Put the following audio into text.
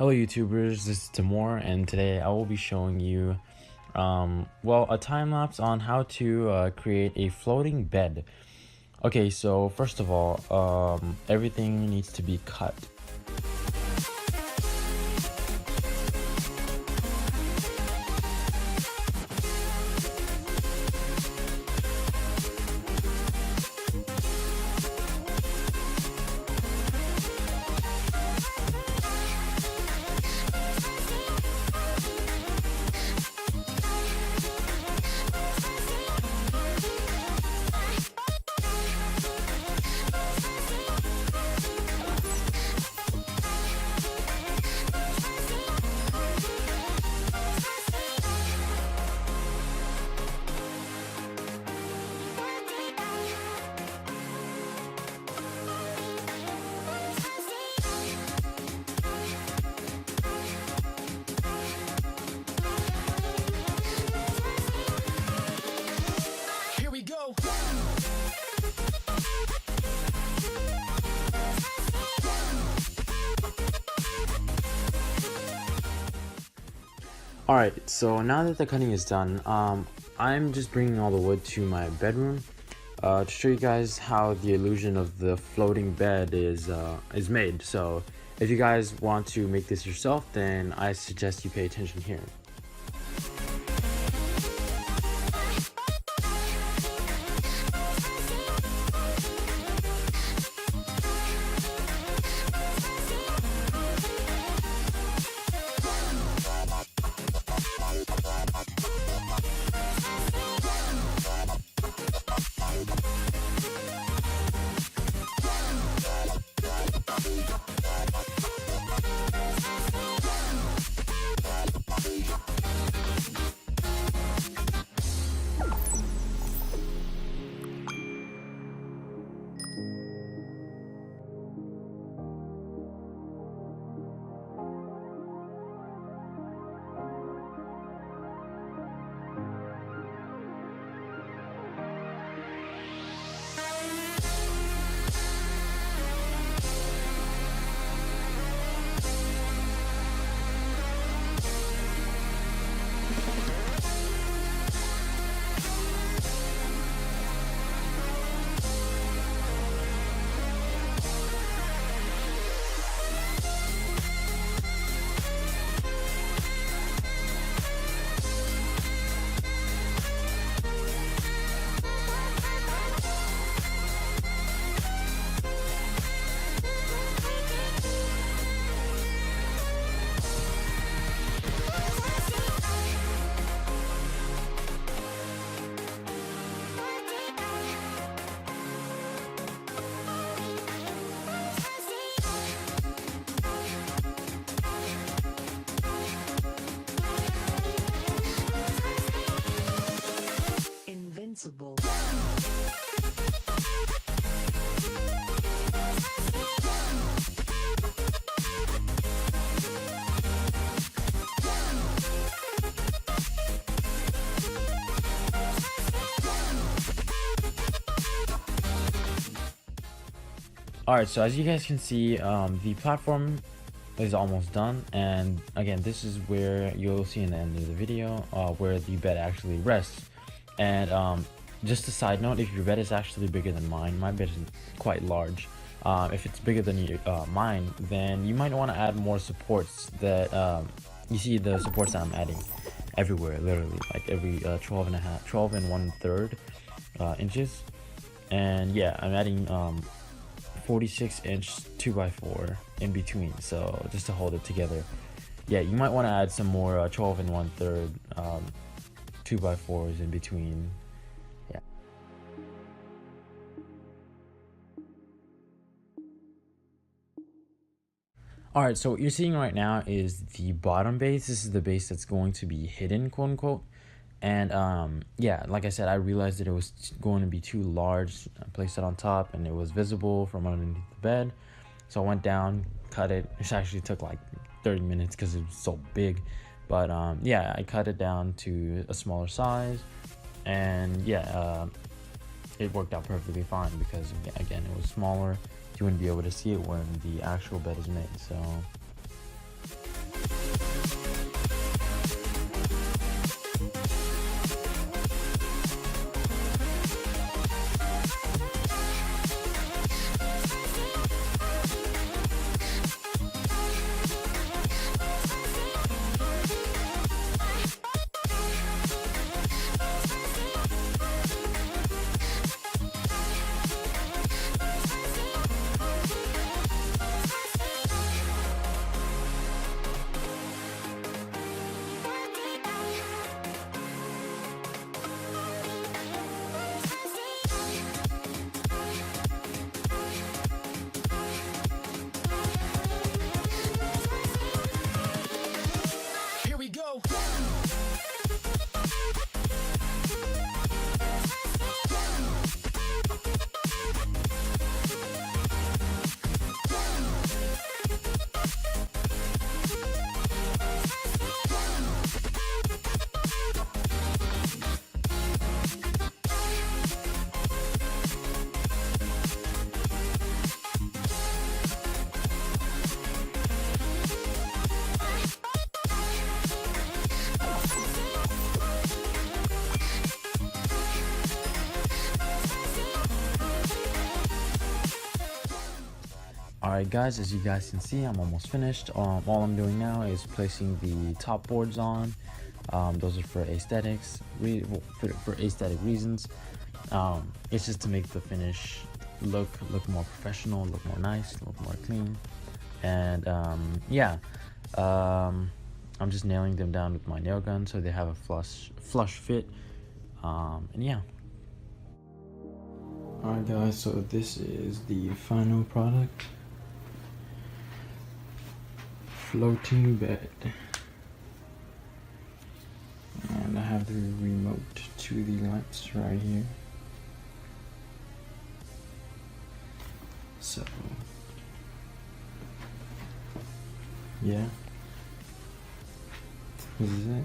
Hello YouTubers, this is Timur, and today I will be showing you a time-lapse on how to create a floating bed. Okay, so first of all, everything needs to be cut. Alright, so now that the cutting is done, I'm just bringing all the wood to my bedroom to show you guys how the illusion of the floating bed is made. So if you guys want to make this yourself, then I suggest you pay attention here. Invincible. Alright, so as you guys can see, the platform is almost done, and again, this is where you'll see in the end of the video where the bed actually rests. And just a side note, if your bed is actually bigger than mine, my bed is quite large. If it's bigger than mine, then you might want to add more supports. That you see the supports that I'm adding everywhere, literally, like every 12 and 1/3 inches. And yeah, I'm adding 46-inch 2x4 in between, so just to hold it together. Yeah, you might want to add some more 12 and 1/3 2x4s in between. Yeah. Alright, so what you're seeing right now is the bottom base. This is the base that's going to be hidden, quote unquote. And yeah, like I said, I realized that it was going to be too large. I placed it on top and it was visible from underneath the bed. So I went down, cut it. It actually took like 30 minutes because it was so big. But yeah, I cut it down to a smaller size. And yeah, it worked out perfectly fine because, again, it was smaller. You wouldn't be able to see it when the actual bed is made. So Here we go. Alright guys, as you guys can see, I'm almost finished. All I'm doing now is placing the top boards on. Those are for aesthetics, for aesthetic reasons. It's just to make the finish look more professional, look more nice, look more clean. And yeah, I'm just nailing them down with my nail gun so they have a flush fit. And yeah. Alright guys, so this is the final product. Floating bed. And I have the remote to the lights right here. So yeah, this is it.